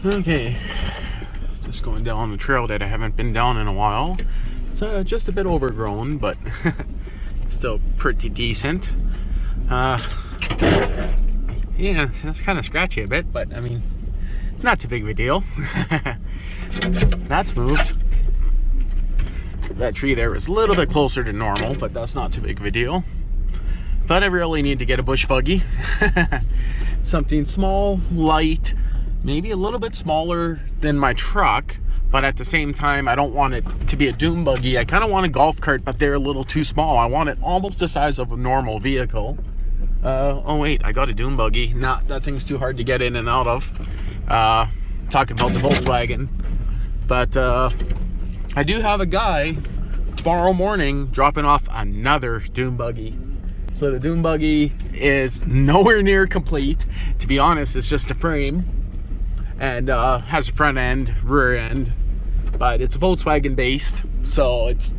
Okay, just going down the trail that I haven't been down in a while. It's just a bit overgrown, but still pretty decent. Yeah, that's kind of scratchy a bit, but I mean, not too big of a deal. That's moved. That tree there is a little bit closer to normal, but that's not too big of a deal. But I really need to get a bush buggy. Something small, light, maybe a little bit smaller than my truck, but at the same time, I don't want it to be a Dune Buggy. I kind of want a golf cart, but they're a little too small. I want it almost the size of a normal vehicle. Oh wait, I got a Dune Buggy. Nah, that thing's too hard to get in and out of. Talking about the Volkswagen. But I do have a guy tomorrow morning dropping off another Dune Buggy. So the Dune Buggy is nowhere near complete. To be honest, it's just a frame and has a front end, rear end, but it's Volkswagen based, so it's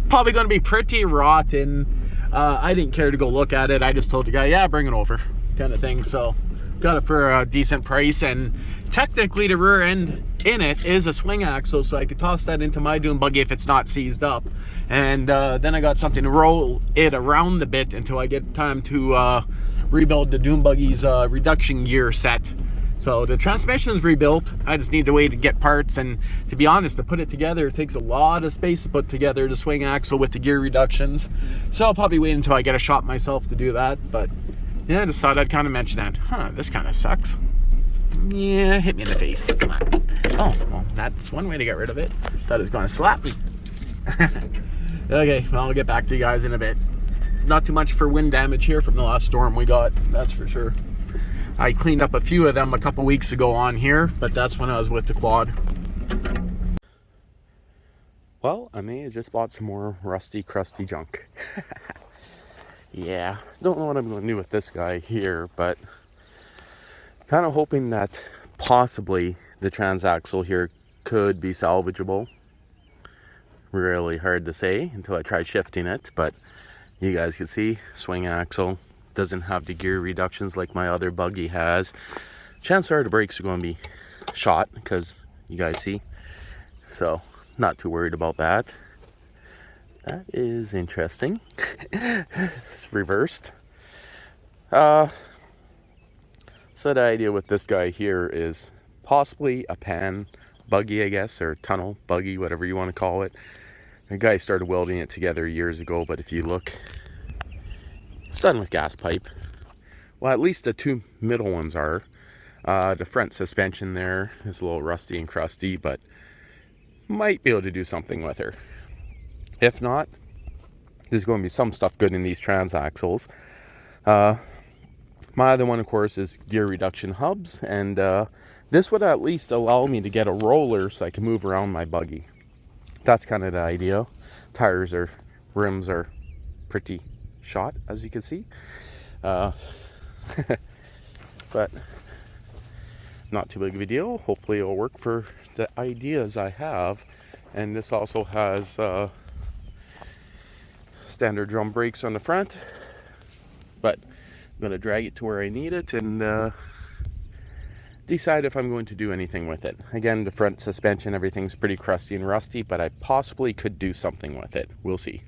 probably going to be pretty rotten. I didn't care to go look at it. I just told the guy, yeah, bring it over, kind of thing. So got it for a decent price, and technically the rear end in it is a swing axle, so I could toss that into my Dune Buggy if it's not seized up. And then I got something to roll it around a bit until I get time to rebuild the Dune Buggy's reduction gear set. So the transmission's rebuilt. I just need to wait to get parts, and to be honest, to put it together, it takes a lot of space to put together the swing axle with the gear reductions. So I'll probably wait until I get a shop myself to do that. But yeah, I just thought I'd kind of mention that. This kind of sucks. Yeah, hit me in the face. Come on. Oh, well, that's one way to get rid of it. Thought it was going to slap me. Okay, well, I'll get back to you guys in a bit. Not too much for wind damage here from the last storm we got, that's for sure. I cleaned up a few of them a couple weeks ago on here, but that's when I was with the quad. Well, I may have just bought some more rusty, crusty junk. Yeah, don't know what I'm going to do with this guy here, but kind of hoping that possibly the transaxle here could be salvageable. Really hard to say until I try shifting it, but you guys can see, swing axle, doesn't have the gear reductions like my other buggy has. Chances are the brakes are going to be shot, because you guys see, so not too worried about that. That is interesting. It's reversed. So the idea with this guy here is possibly a pan buggy, I guess, or tunnel buggy, whatever you want to call it. The guy started welding it together years ago, but if you look, it's done with gas pipe. Well, at least the two middle ones are. The front suspension there is a little rusty and crusty, but might be able to do something with her. If not, there's going to be some stuff good in these transaxles. My other one, of course, is gear reduction hubs, and this would at least allow me to get a roller so I can move around my buggy. That's kind of the idea. Rims are pretty shot, as you can see. But not too big of a deal. Hopefully it'll work for the ideas I have. And this also has standard drum brakes on the front, but I'm going to drag it to where I need it and decide if I'm going to do anything with it. Again, the front suspension, everything's pretty crusty and rusty, but I possibly could do something with it. We'll see.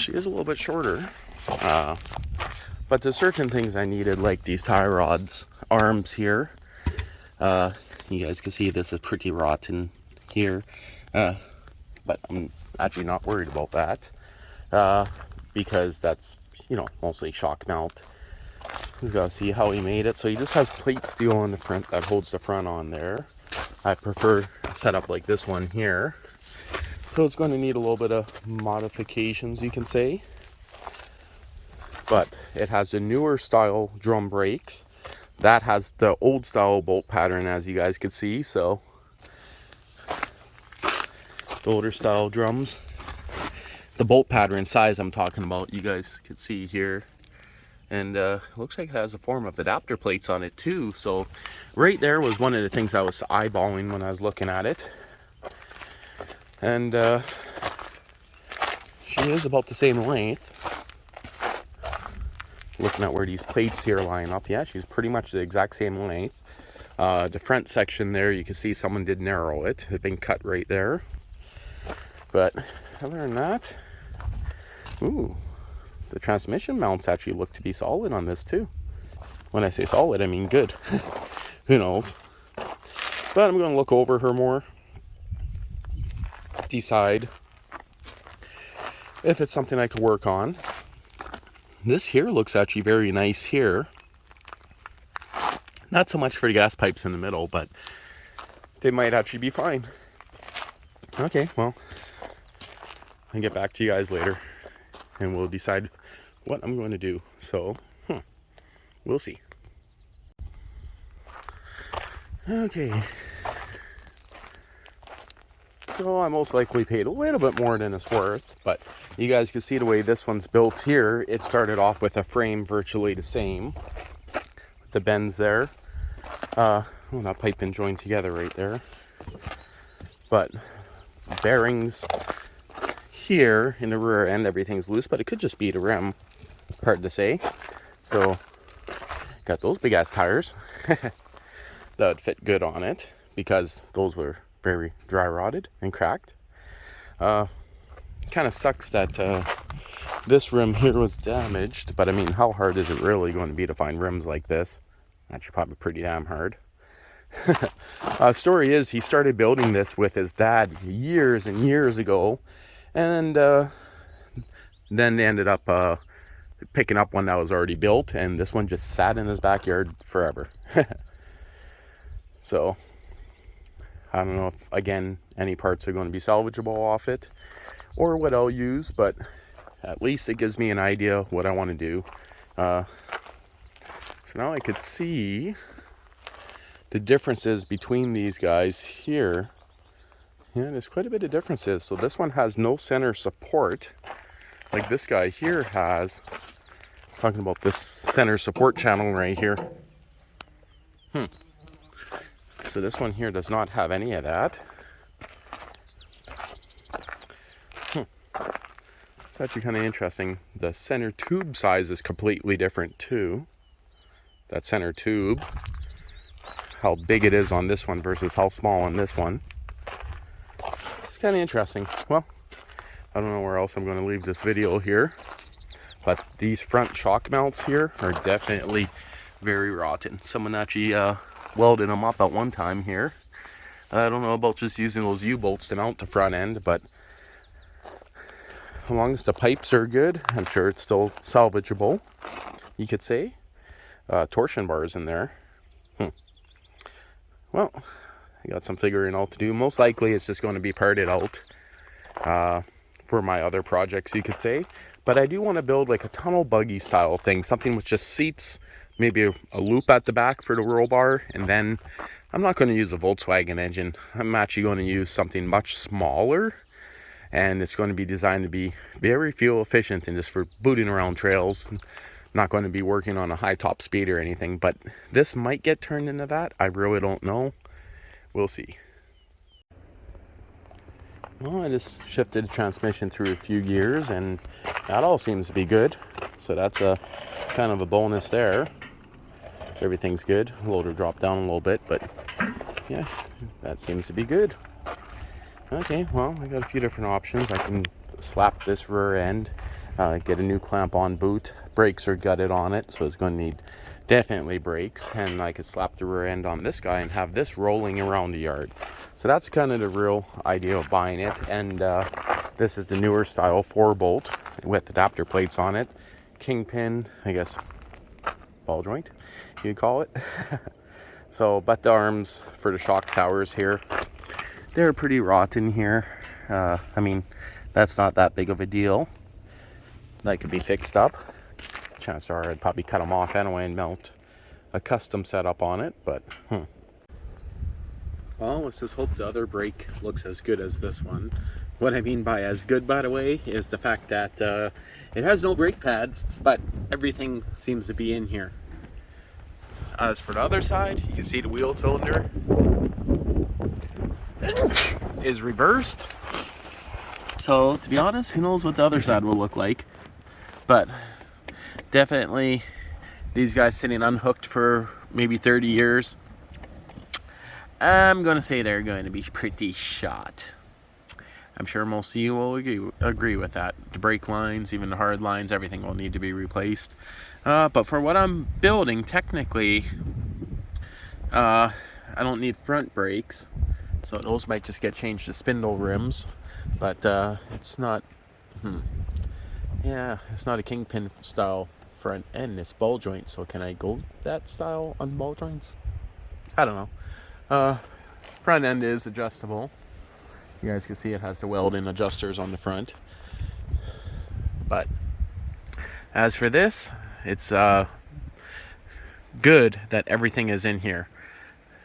she is a little bit shorter. But there's certain things I needed, like these tie rods arms here. You guys can see this is pretty rotten here. But I'm actually not worried about that. Because that's, you know, mostly shock mount. You gotta see how he made it. So he just has plate steel on the front that holds the front on there. I prefer setup like this one here. So it's going to need a little bit of modifications, you can say. But it has the newer style drum brakes. That has the old style bolt pattern, as you guys can see. So the older style drums. The bolt pattern size I'm talking about, you guys can see here. And it looks like it has a form of adapter plates on it too. So right there was one of the things I was eyeballing when I was looking at it. And she is about the same length. Looking at where these plates here line up, yeah, she's pretty much the exact same length. The front section there, you can see someone did narrow it. It's been cut right there. But other than that, ooh, the transmission mounts actually look to be solid on this too. When I say solid, I mean good. Who knows? But I'm going to look over her more. Decide if it's something I could work on. This here looks actually very nice here. Not so much for the gas pipes in the middle, but they might actually be fine. Okay, well, I'll get back to you guys later. And we'll decide what I'm going to do. So, we'll see. Okay. So I most likely paid a little bit more than it's worth, but you guys can see the way this one's built here. It started off with a frame virtually the same. With the bends there. That pipe been joined together right there. But bearings here in the rear end, everything's loose, but it could just be the rim. Hard to say. So got those big ass tires that would fit good on it, because those were very dry rotted and cracked. Kind of sucks that this rim here was damaged, but I mean, how hard is it really going to be to find rims like this? Actually, probably pretty damn hard. Story is, he started building this with his dad years and years ago, and then they ended up picking up one that was already built, and this one just sat in his backyard forever. So I don't know if, again, any parts are going to be salvageable off it or what I'll use, but at least it gives me an idea of what I want to do. So now I could see the differences between these guys here. Yeah, there's quite a bit of differences. So this one has no center support, like this guy here has. Talking about this center support channel right here. So this one here does not have any of that. It's actually kind of interesting. The center tube size is completely different too. That center tube, how big it is on this one versus how small on this one. It's kind of interesting. Well, I don't know where else I'm going to leave this video here, but these front shock mounts here are definitely very rotten. Someone actually welded them up at one time here. I don't know about just using those U-bolts to mount the front end, but as long as the pipes are good, I'm sure it's still salvageable, you could say. Torsion bars in there. Well, I got some figuring out to do. Most likely it's just going to be parted out for my other projects, you could say. But I do want to build like a tunnel buggy style thing, something with just seats, maybe a loop at the back for the roll bar, and then I'm not going to use a Volkswagen engine. I'm actually going to use something much smaller, and it's going to be designed to be very fuel efficient and just for booting around trails. Not going to be working on a high top speed or anything, but this might get turned into that. I really don't know. We'll see. Well, I just shifted the transmission through a few gears, and that all seems to be good. So that's a kind of a bonus there. So everything's good. Loader dropped down a little bit, but yeah, that seems to be good. Okay, well, I got a few different options. I can slap this rear end Get a new clamp on boot. Brakes are gutted on it, so it's going to need definitely brakes. And I could slap the rear end on this guy and have this rolling around the yard. So that's kind of the real idea of buying it. And this is the newer style 4-bolt with adapter plates on it. Kingpin, I guess, ball joint, you'd call it. So, but the arms for the shock towers here, they're pretty rotten here. I mean, that's not that big of a deal. That could be fixed up. Chances are I'd probably cut them off anyway and mount a custom setup on it, but well, let's just hope the other brake looks as good as this one. What I mean by as good, by the way, is the fact that it has no brake pads, but everything seems to be in here. As for the other side, you can see the wheel cylinder is reversed. So, to be honest, who knows what the other side will look like. But definitely, these guys sitting unhooked for maybe 30 years, I'm going to say they're going to be pretty shot. I'm sure most of you will agree with that. The brake lines, even the hard lines, everything will need to be replaced. But for what I'm building, technically, I don't need front brakes. So those might just get changed to spindle rims. But it's not, yeah, it's not a Kingpin style front end. It's ball joint. So can I go that style on ball joints? I don't know. Front end is adjustable. You guys can see it has the weld-in adjusters on the front. But as for this, it's good that everything is in here.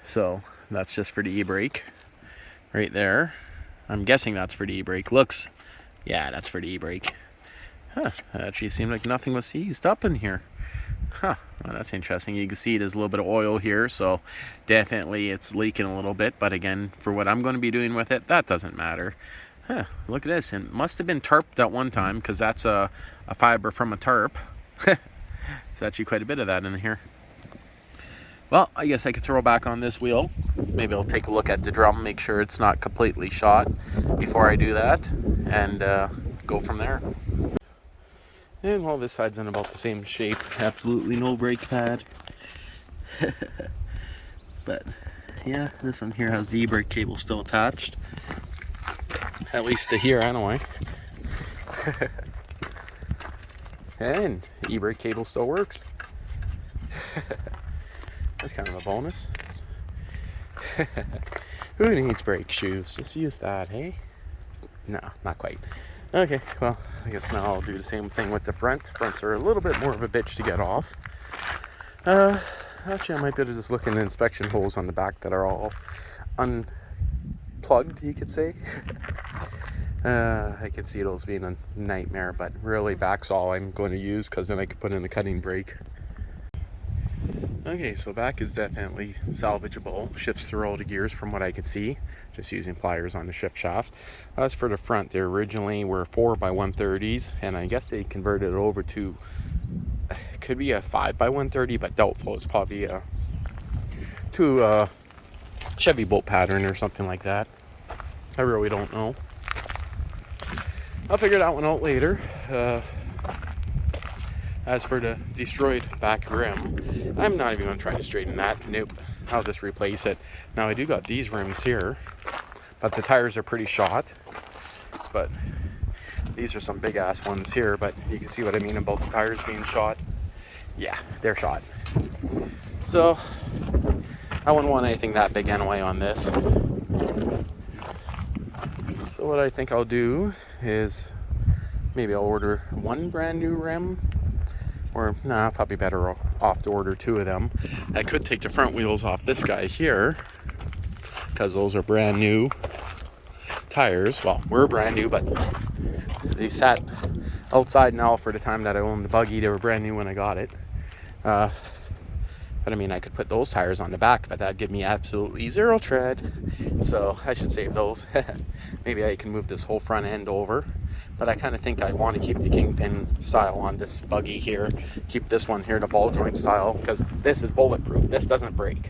So that's just for the e-brake right there. I'm guessing that's for the e-brake. Looks, yeah, that's for the e-brake. Huh, it actually seemed like nothing was seized up in here. Huh, well, that's interesting. You can see there's a little bit of oil here, so definitely it's leaking a little bit. But again, for what I'm going to be doing with it, that doesn't matter. Huh, look at this. And it must have been tarped at one time, because that's a fiber from a tarp. There's actually quite a bit of that in here. Well, I guess I could throw back on this wheel. Maybe I'll take a look at the drum, make sure it's not completely shot before I do that, and go from there. And well, this side's in about the same shape. Absolutely no brake pad. But yeah, this one here has the e-brake cable still attached. At least to here anyway. And the e-brake cable still works. That's kind of a bonus. Who needs brake shoes? Just use that, hey? No, not quite. Okay, well, I guess now I'll do the same thing with the front. Fronts are a little bit more of a bitch to get off. Actually, I might be able to just look in the inspection holes on the back that are all unplugged, you could say. I could see those being a nightmare, but really back's all I'm going to use, because then I could put in a cutting brake. Okay, so back is definitely salvageable. Shifts through all the gears from what I could see, just using pliers on the shift shaft. As for the front, they originally were 4x130s, and I guess they converted it over to, it could be a 5x130, but doubtful. It's probably to a Chevy bolt pattern or something like that. I really don't know. I'll figure that one out later. As for the destroyed back rim, I'm not even going to try to straighten that. Nope, I'll just replace it. Now I do got these rims here, but the tires are pretty shot. But these are some big ass ones here, but you can see what I mean about the tires being shot. Yeah, they're shot. So I wouldn't want anything that big anyway on this. So what I think I'll do is maybe I'll order one brand new rim. Or, nah, probably better off to order 2 of them. I could take the front wheels off this guy here, because those are brand new tires. Well, we're brand new, but they sat outside now for the time that I owned the buggy. They were brand new when I got it. But I mean, I could put those tires on the back, but that'd give me absolutely 0 tread. So I should save those. Maybe I can move this whole front end over. But I kind of think I want to keep the Kingpin style on this buggy here. Keep this one here the ball joint style, because this is bulletproof. This doesn't break.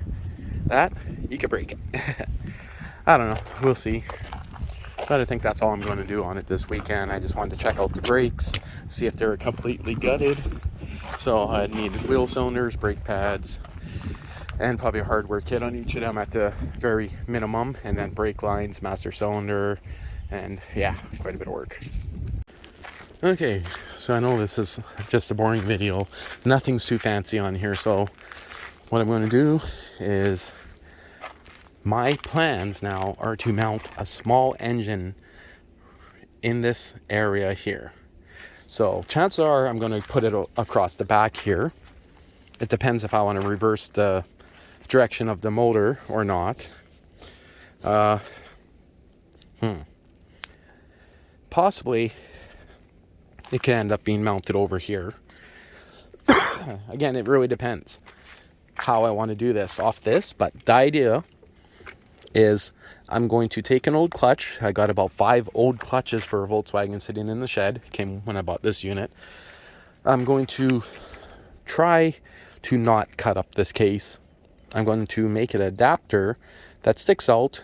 That, you could break it. I don't know. We'll see. But I think that's all I'm going to do on it this weekend. I just wanted to check out the brakes, see if they're completely gutted. So I need wheel cylinders, brake pads, and probably a hardware kit on each of them at the very minimum, and then brake lines, master cylinder, and yeah, quite a bit of work. Okay, so I know this is just a boring video. Nothing's too fancy on here, so what I'm going to do is, my plans now are to mount a small engine in this area here. So chances are I'm going to put it across the back here. It depends if I want to reverse the direction of the motor or not. Possibly it can end up being mounted over here. Again, it really depends how I want to do this off this, but the idea is I'm going to take an old clutch. I got about 5 old clutches for a Volkswagen sitting in the shed. Came when I bought this unit. I'm going to try to not cut up this case. I'm going to make an adapter that sticks out,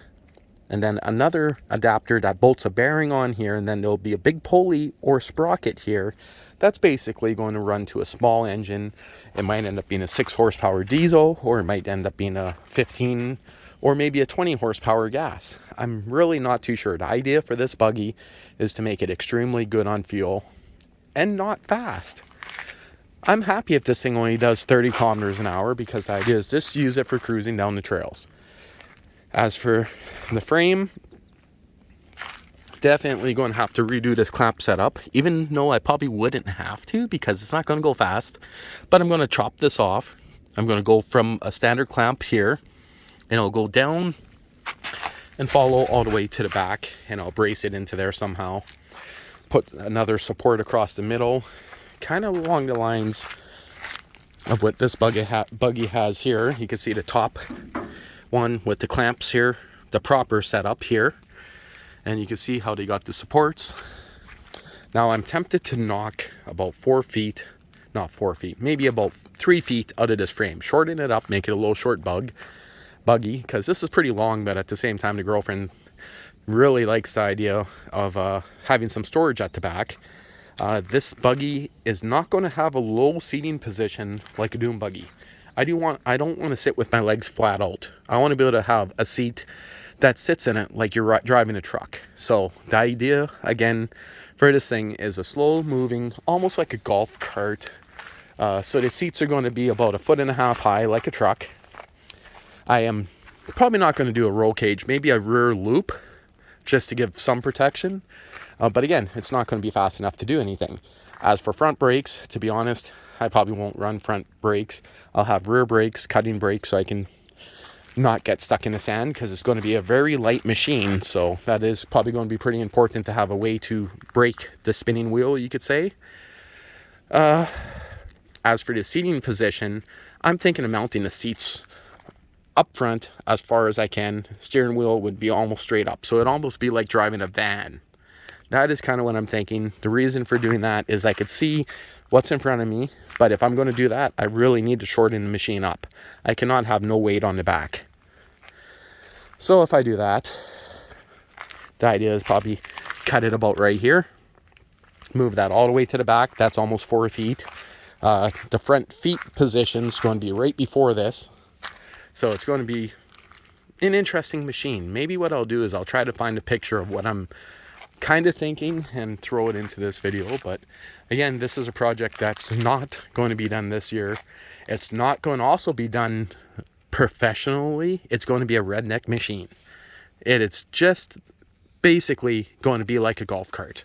and then another adapter that bolts a bearing on here, and then there'll be a big pulley or sprocket here that's basically going to run to a small engine. It might end up being a 6 horsepower diesel, or it might end up being a 15 or maybe a 20 horsepower gas. I'm really not too sure. The idea for this buggy is to make it extremely good on fuel and not fast. I'm happy if this thing only does 30 kilometers an hour, because the idea is just use it for cruising down the trails. As for the frame, definitely going to have to redo this clamp setup, even though I probably wouldn't have to because it's not going to go fast. But I'm going to chop this off. I'm going to go from a standard clamp here, and I'll go down and follow all the way to the back, and I'll brace it into there somehow. Put another support across the middle, kind of along the lines of what this buggy has here. You can see the top one with the clamps here, the proper setup here, and you can see how they got the supports. Now I'm tempted to knock about 4 feet, not 4 feet, maybe about 3 feet out of this frame, shorten it up, make it a little short buggy, because this is pretty long, but at the same time the girlfriend really likes the idea of having some storage at the back. This buggy is not going to have a low seating position like a Dune Buggy. I don't want to sit with my legs flat out. I want to be able to have a seat that sits in it like you're driving a truck. So the idea, again, for this thing is a slow moving, almost like a golf cart. So the seats are going to be about 1.5 feet high like a truck. I am probably not going to do a roll cage, maybe a rear loop, just to give some protection. But again, it's not going to be fast enough to do anything. As for front brakes, to be honest, I probably won't run front brakes. I'll have rear brakes, cutting brakes, so I can not get stuck in the sand, because it's going to be a very light machine. So that is probably going to be pretty important to have a way to brake the spinning wheel, you could say. As for the seating position, I'm thinking of mounting the seats up front as far as I can. Steering wheel would be almost straight up, so it'd almost be like driving a van. That is kind of what I'm thinking. The reason for doing that is I could see what's in front of me, but if I'm going to do that, I really need to shorten the machine up. I cannot have no weight on the back. So if I do that, the idea is probably cut it about right here, move that all the way to the back. That's almost 4 feet. The front feet position is going to be right before this. So it's going to be an interesting machine. Maybe what I'll do is I'll try to find a picture of what I'm kind of thinking and throw it into this video. But again, this is a project that's not going to be done this year. It's not going to also be done professionally. It's going to be a redneck machine. It's just basically going to be like a golf cart.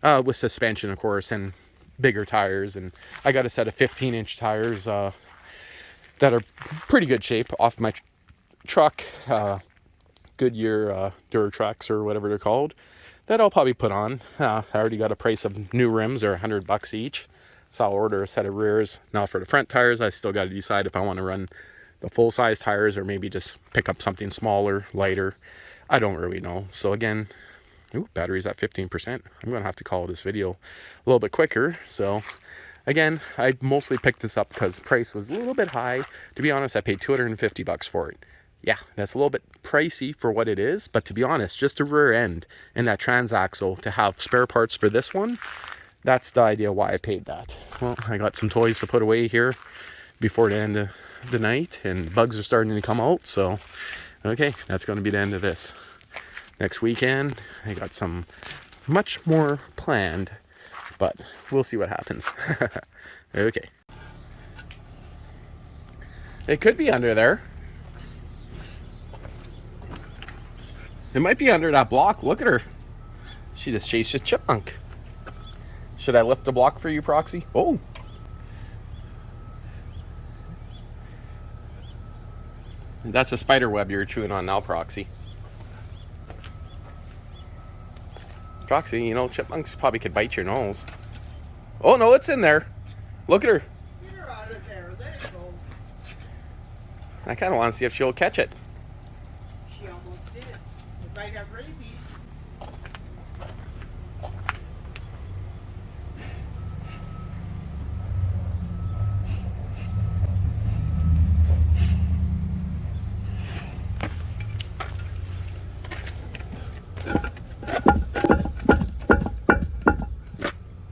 With suspension, of course, and bigger tires. And I got a set of 15-inch tires that are pretty good shape off my truck, Goodyear Duratrucks or whatever they're called, that I'll probably put on. I already got a price of new rims, are $100 each, so I'll order a set of rears. Now for the front tires, I still got to decide if I want to run the full-size tires or maybe just pick up something smaller, lighter. I don't really know. So again, battery's at 15%. I'm going to have to call this video a little bit quicker. So again, I mostly picked this up because price was a little bit high. To be honest, I paid $250 for it. yeah, that's a little bit pricey for what it is, but to be honest, just a rear end and that transaxle to have spare parts for this one, that's the idea why I paid that. Well, I got some toys to put away here before the end of the night, and bugs are starting to come out, so okay, that's going to be the end of this. Next weekend, I got some much more planned, but we'll see what happens. Okay. It could be under there. It might be under that block. Look at her. She just chased a chipmunk. Should I lift the block for you, Proxy? Oh. That's a spider web you're chewing on now, Proxy. Proxy, you know, chipmunks probably could bite your nose. Oh, no, it's in there. Look at her. Get her out of there. Let it go. I kind of want to see if she'll catch it. She almost did. It might have rabies.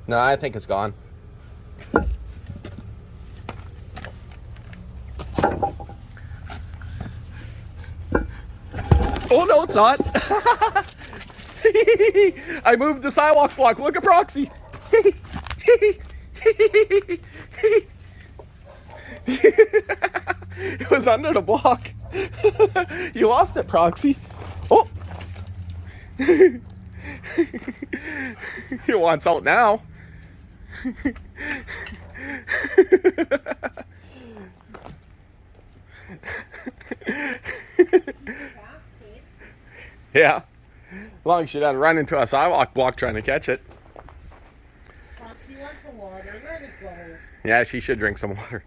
No, I think it's gone. Oh, no, it's not. I moved the sidewalk block. Look at Proxy. It was under the block. You lost it, Proxy. Oh. He wants out now. Yeah. As long as she doesn't run into a sidewalk block trying to catch it. Foxy wants some water. Let it go. Yeah, she should drink some water.